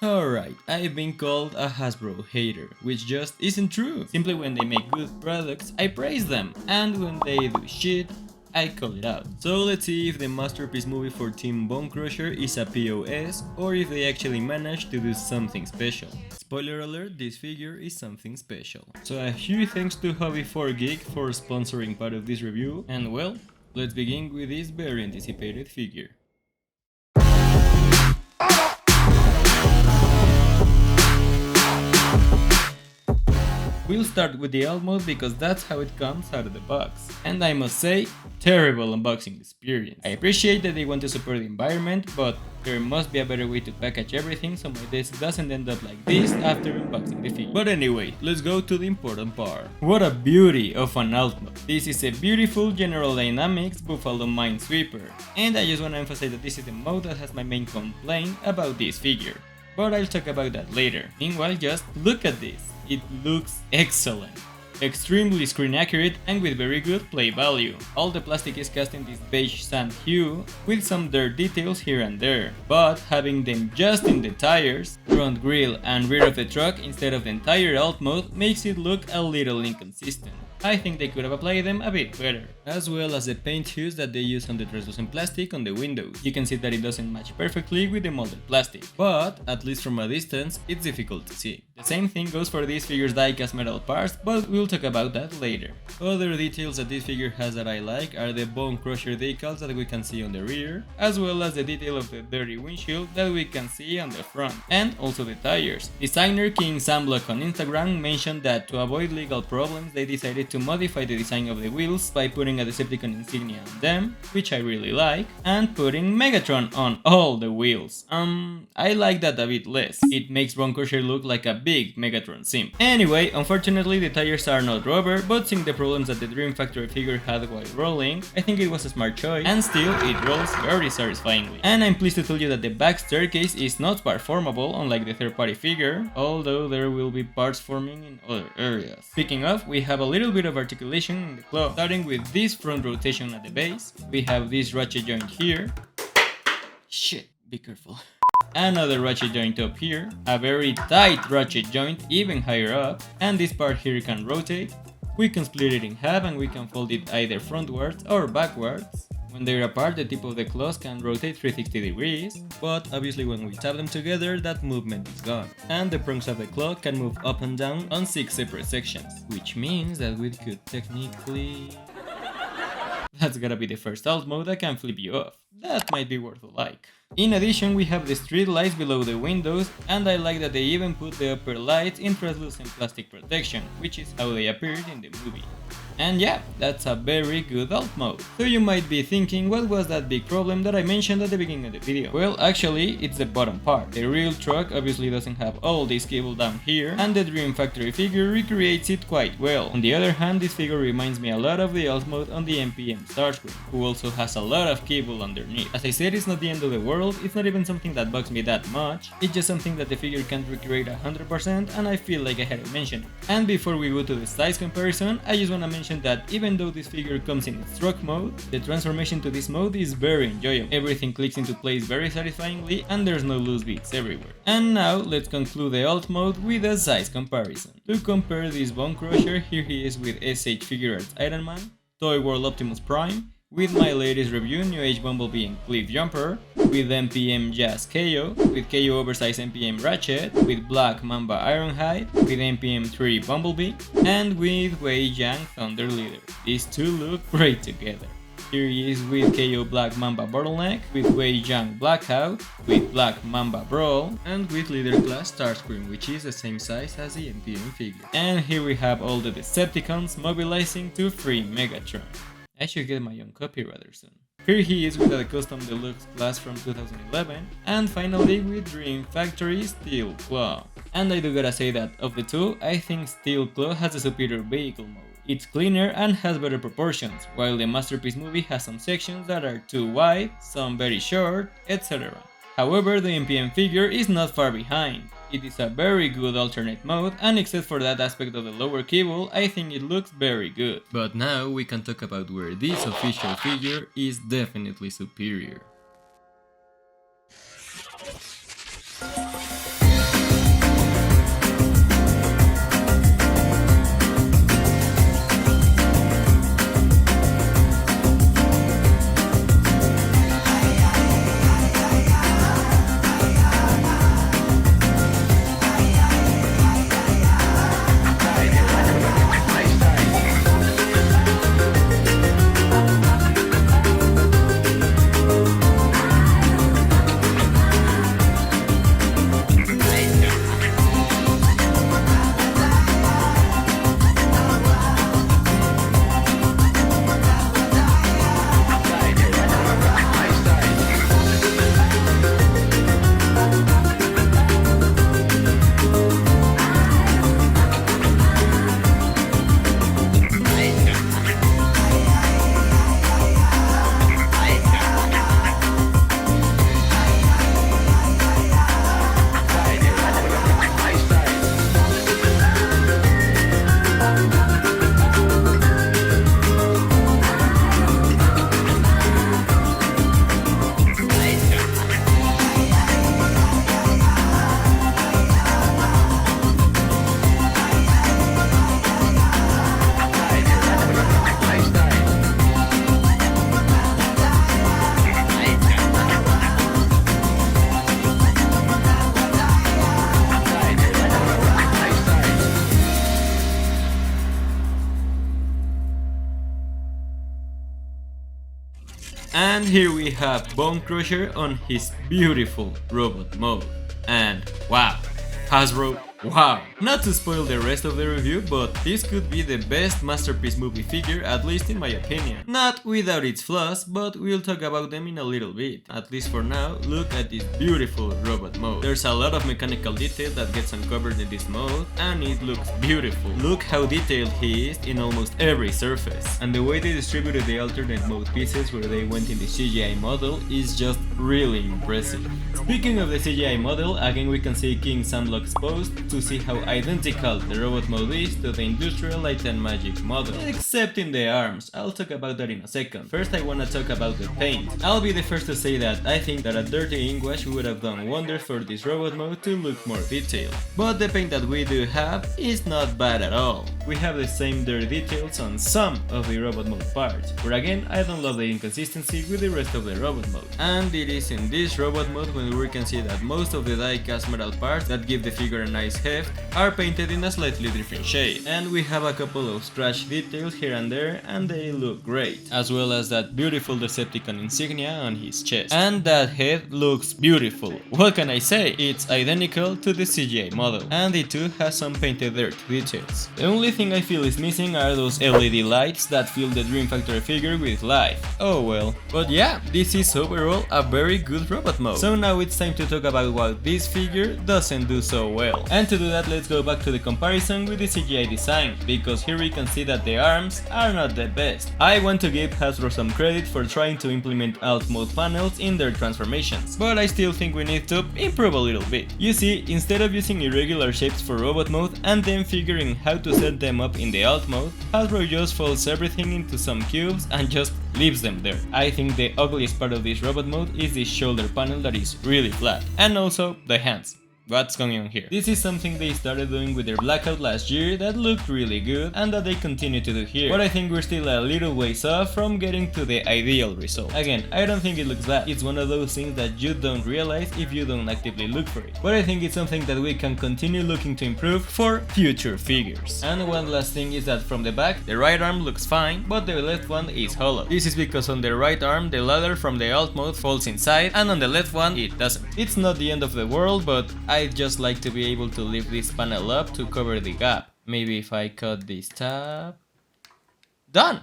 Alright, I've been called a Hasbro hater, which just isn't true. Simply when they make good products, I praise them, and when they do shit, I call it out. So let's see if the masterpiece movie for Team Bonecrusher is a POS, or if they actually managed to do something special. Spoiler alert, this figure is something special. So a huge thanks to Hobby4Geek for sponsoring part of this review, and well, let's begin with this very anticipated figure. We'll start with the alt mode because that's how it comes out of the box. And I must say, terrible unboxing experience. I appreciate that they want to support the environment, but there must be a better way to package everything so my desk doesn't end up like this after unboxing the figure. But anyway, let's go to the important part. What a beauty of an alt mode. This is a beautiful General Dynamics Buffalo Minesweeper. And I just want to emphasize that this is the mode that has my main complaint about this figure. But I'll talk about that later. Meanwhile, just look at this. It looks excellent. Extremely screen accurate and with very good play value. All the plastic is cast in this beige sand hue with some dirt details here and there, but having them just in the tires, front grille and rear of the truck instead of the entire alt mode makes it look a little inconsistent. I think they could have applied them a bit better, as well as the paint hues that they use on the translucent plastic on the windows. You can see that it doesn't match perfectly with the molded plastic, but at least from a distance, it's difficult to see. The same thing goes for this figure's die-cast metal parts, but we'll talk about that later. Other details that this figure has that I like are the Bonecrusher decals that we can see on the rear, as well as the detail of the dirty windshield that we can see on the front, and also the tires. Designer King Sam Block on Instagram mentioned that to avoid legal problems they decided to modify the design of the wheels by putting a Decepticon insignia on them, which I really like, and putting Megatron on all the wheels. I like that a bit less. It makes Bonecrusher look like a big Megatron simp. Anyway, unfortunately the tires are not rubber, but seeing the problems that the Dream Factory figure had while rolling, I think it was a smart choice, and still it rolls very satisfyingly. And I'm pleased to tell you that the back staircase is not part formable unlike the third party figure, although there will be parts forming in other areas. Speaking of, we have a little bit of articulation in the claw, starting with this front rotation at the base. We have this ratchet joint here. Shit, be careful. Another ratchet joint up here, a very tight ratchet joint even higher up, and this part here can rotate. We can split it in half and we can fold it either frontwards or backwards. When they're apart, the tip of the claws can rotate 360 degrees, but obviously when we tap them together, that movement is gone. And the prongs of the claw can move up and down on 6 separate sections, which means that we could technically... That's gotta be the first alt mode that can flip you off. That might be worth a like. In addition, we have the street lights below the windows, and I like that they even put the upper lights in translucent plastic protection, which is how they appeared in the movie. And yeah, that's a very good alt mode. So you might be thinking, what was that big problem that I mentioned at the beginning of the video? Well, actually, it's the bottom part. The real truck obviously doesn't have all this cable down here, and the Dream Factory figure recreates it quite well. On the other hand, this figure reminds me a lot of the alt mode on the MPM Starscream, who also has a lot of cable underneath. As I said, it's not the end of the world, it's not even something that bugs me that much, it's just something that the figure can't recreate 100% and I feel like I had to mention it. And before we go to the size comparison, I just wanna mention that even though this figure comes in its truck mode, the transformation to this mode is very enjoyable. Everything clicks into place very satisfyingly and there's no loose bits everywhere. And now let's conclude the alt mode with a size comparison. To compare this Bonecrusher, here he is with SH Figure Arts Iron Man, Toy World Optimus Prime, with my latest review New Age Bumblebee and Cliff Jumper, with MPM Jazz KO, with KO Oversized MPM Ratchet, with Black Mamba Ironhide, with MPM 3 Bumblebee, and with Wei Yang Thunder Leader. These two look great together. Here he is with KO Black Mamba Bottleneck, with Wei Yang Blackout, with Black Mamba Brawl, and with Leader Class Starscream, which is the same size as the MPM figure. And here we have all the Decepticons mobilizing to free Megatron. I should get my own copy rather soon. Here he is with a custom deluxe class from 2011, and finally with Dream Factory Steel Claw. And I do gotta say that of the two, I think Steel Claw has a superior vehicle mode. It's cleaner and has better proportions, while the Masterpiece movie has some sections that are too wide, some very short, etc. However, the MPM figure is not far behind. It is a very good alternate mode, and except for that aspect of the lower cable, I think it looks very good. But now we can talk about where this official figure is definitely superior. And here we have Bonecrusher on his beautiful robot mode. And wow, Hasbro, wow! Not to spoil the rest of the review, but this could be the best masterpiece movie figure, at least in my opinion. Not without its flaws, but we'll talk about them in a little bit. At least for now, look at this beautiful robot mode. There's a lot of mechanical detail that gets uncovered in this mode, and it looks beautiful. Look how detailed he is in almost every surface. And the way they distributed the alternate mode pieces where they went in the CGI model is just really impressive. Speaking of the CGI model, again we can see King Samlock exposed to see how identical the robot mode is to the Industrial Light and Magic model, except in the arms. I'll talk about that in a second. First I wanna talk about the paint. I'll be the first to say that I think that a dirty ink wash would have done wonders for this robot mode to look more detailed. But the paint that we do have is not bad at all. We have the same dirty details on some of the robot mode parts, but again I don't love the inconsistency with the rest of the robot mode. And it is in this robot mode when we can see that most of the die-cast metal parts that give the figure a nice heft are painted in a slightly different shade. And we have a couple of scratch details here and there, and they look great. As well as that beautiful Decepticon insignia on his chest. And that head looks beautiful. What can I say? It's identical to the CGI model, and it too has some painted dirt details. The only thing I feel is missing are those LED lights that fill the Dream Factory figure with life. Oh well. But yeah, this is overall a very good robot mode. So now it's time to talk about what this figure doesn't do so well. And to do that, let's go back to the comparison with the CGI design, because here we can see that the arms are not the best. I want to give Hasbro some credit for trying to implement alt mode panels in their transformations, but I still think we need to improve a little bit. You see, instead of using irregular shapes for robot mode and then figuring how to set them up in the alt mode, Hasbro just folds everything into some cubes and just leaves them there. I think the ugliest part of this robot mode is this shoulder panel that is really flat, and also the hands. What's going on here? This is something they started doing with their Blackout last year that looked really good and that they continue to do here, but I think we're still a little ways off from getting to the ideal result. Again, I don't think it looks bad. It's one of those things that you don't realize if you don't actively look for it, but I think it's something that we can continue looking to improve for future figures. And one last thing is that from the back, the right arm looks fine, but the left one is hollow. This is because on the right arm, the ladder from the alt mode falls inside, and on the left one, it doesn't. It's not the end of the world, but I'd just like to be able to lift this panel up to cover the gap. Maybe if I cut this tab... Done!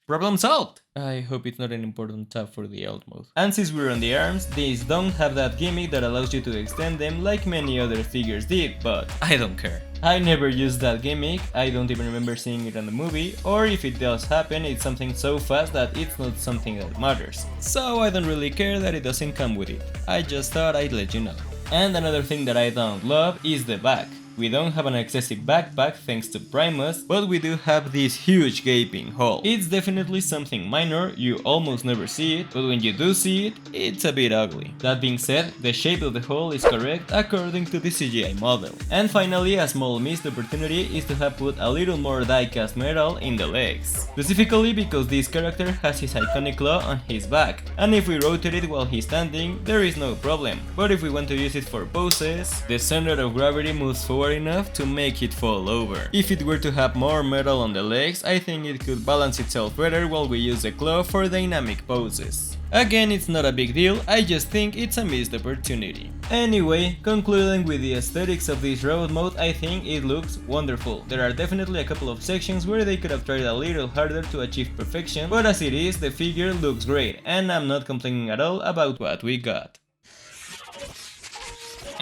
Problem solved! I hope it's not an important tab for the alt mode. And since we're on the arms, these don't have that gimmick that allows you to extend them like many other figures did, but I don't care. I never used that gimmick, I don't even remember seeing it in the movie, or if it does happen, it's something so fast that it's not something that matters. So I don't really care that it doesn't come with it. I just thought I'd let you know. And another thing that I don't love is the back. We don't have an excessive backpack thanks to Primus, but we do have this huge gaping hole. It's definitely something minor, you almost never see it, but when you do see it, it's a bit ugly. That being said, the shape of the hole is correct according to the CGI model. And finally, a small missed opportunity is to have put a little more die-cast metal in the legs. Specifically because this character has his iconic claw on his back, and if we rotate it while he's standing, there is no problem. But if we want to use it for poses, the center of gravity moves forward enough to make it fall over. If it were to have more metal on the legs, I think it could balance itself better while we use the claw for dynamic poses. Again, it's not a big deal, I just think it's a missed opportunity. Anyway, concluding with the aesthetics of this robot mode, I think it looks wonderful. There are definitely a couple of sections where they could have tried a little harder to achieve perfection, but as it is, the figure looks great, and I'm not complaining at all about what we got.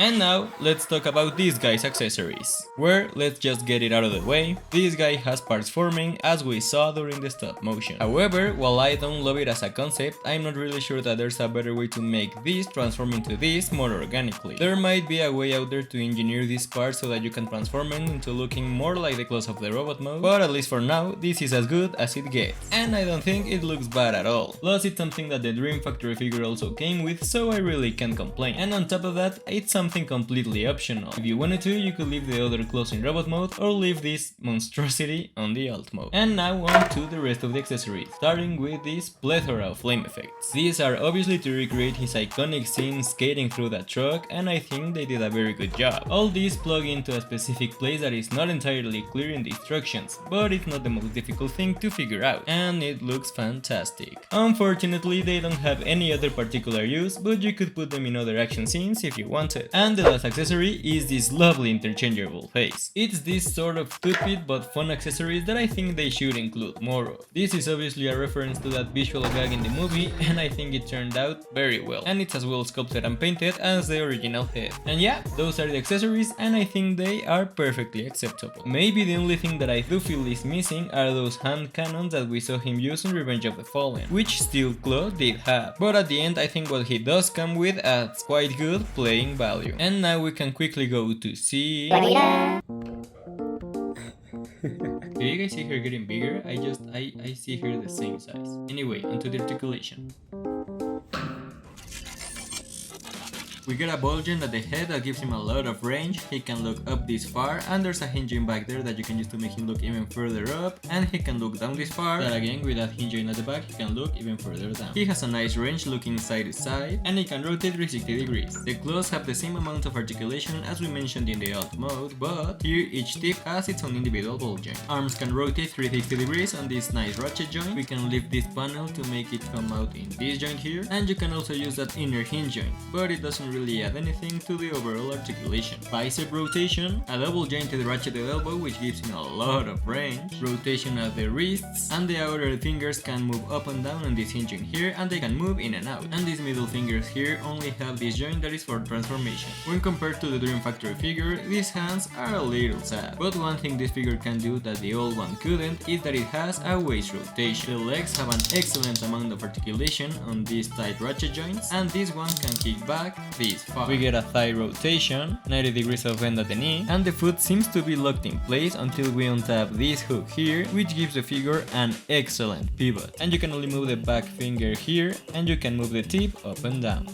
And now, let's talk about this guy's accessories, where, let's just get it out of the way, this guy has parts forming as we saw during the stop motion. However, while I don't love it as a concept, I'm not really sure that there's a better way to make this transform into this more organically. There might be a way out there to engineer these parts so that you can transform them into looking more like the claws of the robot mode, but at least for now, this is as good as it gets. And I don't think it looks bad at all. Plus, it's something that the Dream Factory figure also came with, so I really can't complain. And on top of that, it's something something completely optional. If you wanted to, you could leave the other clothes in robot mode or leave this monstrosity on the alt mode. And now on to the rest of the accessories, starting with this plethora of flame effects. These are obviously to recreate his iconic scene skating through that truck, and I think they did a very good job. All these plug into a specific place that is not entirely clear in the instructions, but it's not the most difficult thing to figure out, and it looks fantastic. Unfortunately, they don't have any other particular use, but you could put them in other action scenes if you wanted. And the last accessory is this lovely interchangeable face. It's this sort of stupid but fun accessories that I think they should include more of. This is obviously a reference to that visual gag in the movie, and I think it turned out very well, and it's as well sculpted and painted as the original head. And yeah, those are the accessories, and I think they are perfectly acceptable. Maybe the only thing that I do feel is missing are those hand cannons that we saw him use in Revenge of the Fallen, which Steel Claw did have, but at the end I think what he does come with adds quite good playing value. And now we can quickly go to see... Do you guys see her getting bigger? I see her the same size. Anyway, onto the articulation. We get a ball joint at the head that gives him a lot of range. He can look up this far, and there's a hinge joint back there that you can use to make him look even further up, and he can look down this far, but again with that hinge joint at the back he can look even further down. He has a nice range looking side to side, and he can rotate 360 degrees. The claws have the same amount of articulation as we mentioned in the alt mode, but here each tip has its own individual ball joint. Arms can rotate 360 degrees on this nice ratchet joint. We can lift this panel to make it come out in this joint here, and you can also use that inner hinge joint, but it doesn't really add anything to the overall articulation. Bicep rotation, a double jointed ratcheted elbow which gives him a lot of range, rotation at the wrists, and the outer fingers can move up and down on this hinge joint here, and they can move in and out, and these middle fingers here only have this joint that is for transformation. When compared to the Dream Factory figure, these hands are a little sad, but one thing this figure can do that the old one couldn't is that it has a waist rotation. The legs have an excellent amount of articulation on these tight ratchet joints, and this one can kick back this far. We get a thigh rotation, 90 degrees of bend at the knee, and the foot seems to be locked in place until we untap this hook here, which gives the figure an excellent pivot. And you can only move the back finger here, and you can move the tip up and down.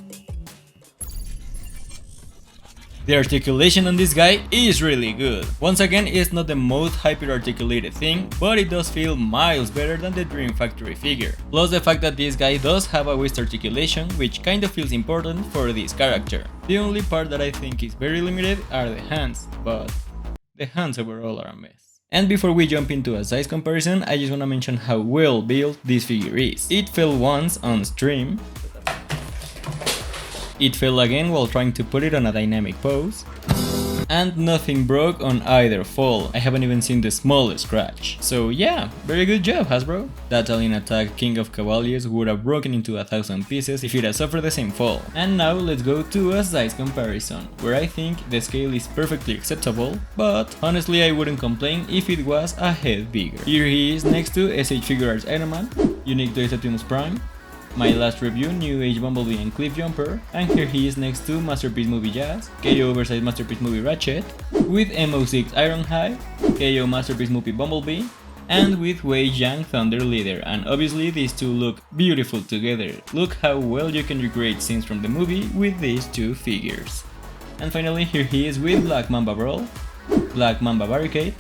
The articulation on this guy is really good. Once again, it's not the most hyper-articulated thing, but it does feel miles better than the Dream Factory figure. Plus the fact that this guy does have a waist articulation, which kind of feels important for this character. The only part that I think is very limited are the hands, but the hands overall are a mess. And before we jump into a size comparison, I just wanna mention how well built this figure is. It fell once on stream. It fell again while trying to put it on a dynamic pose, and nothing broke on either fall. I haven't even seen the smallest scratch. So yeah, very good job Hasbro. That alien attack King of Cavaliers would have broken into 1,000 pieces if it had suffered the same fall. And now let's go to a size comparison, where I think the scale is perfectly acceptable, but honestly I wouldn't complain if it was a head bigger. Here he is next to SH Figure Arts Iron Man, unique to Optimus Prime, my last review, New Age Bumblebee and Cliff Jumper, and here he is next to Masterpiece Movie Jazz, KO Oversized Masterpiece Movie Ratchet, with MO6 Ironhide, KO Masterpiece Movie Bumblebee, and with Wei Zhang Thunder Leader, and obviously these two look beautiful together. Look how well you can recreate scenes from the movie with these two figures. And finally here he is with Black Mamba Brawl, Black Mamba Barricade,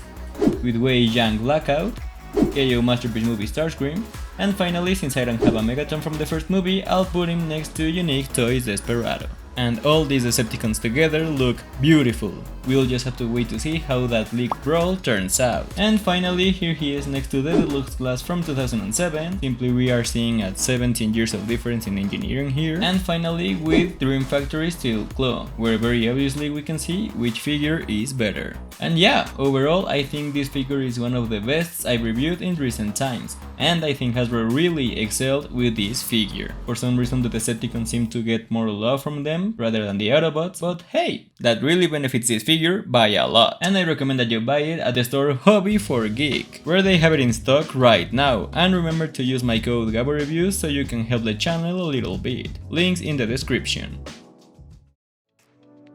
with Wei Zhang Blackout, KO Masterpiece Movie Starscream, and finally, since I don't have a Megatron from the first movie, I'll put him next to Unique Toys Desperado. And all these Decepticons together look beautiful. We'll just have to wait to see how that leaked brawl turns out. And finally, here he is next to the Deluxe Class from 2007. Simply we are seeing at 17 years of difference in engineering here. And finally with Dream Factory Steel Claw, where very obviously we can see which figure is better. And yeah, overall I think this figure is one of the best I've reviewed in recent times. And I think Hasbro really excelled with this figure. For some reason the Decepticons seem to get more love from them rather than the Autobots, but hey, that really benefits this figure by a lot. And I recommend that you buy it at the store Hobby for Geek, where they have it in stock right now. And remember to use my code Gabo Reviews so you can help the channel a little bit. Links in the description.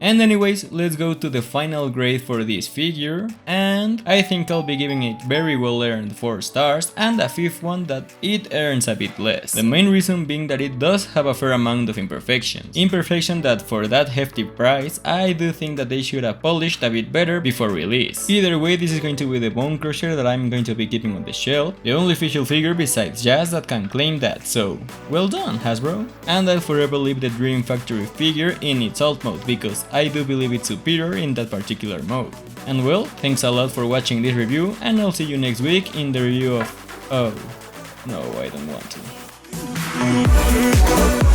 And anyways, let's go to the final grade for this figure, and I think I'll be giving it very well earned 4 stars, and a 5th one that it earns a bit less. The main reason being that it does have a fair amount of imperfections. Imperfections that for that hefty price, I do think that they should have polished a bit better before release. Either way, this is going to be the Bonecrusher that I'm going to be keeping on the shelf, the only official figure besides Jazz that can claim that, so well done, Hasbro. And I'll forever leave the Dream Factory figure in its alt mode, because I do believe it's superior in that particular mode. And well, thanks a lot for watching this review, and I'll see you next week in the review of... oh, no, I don't want to.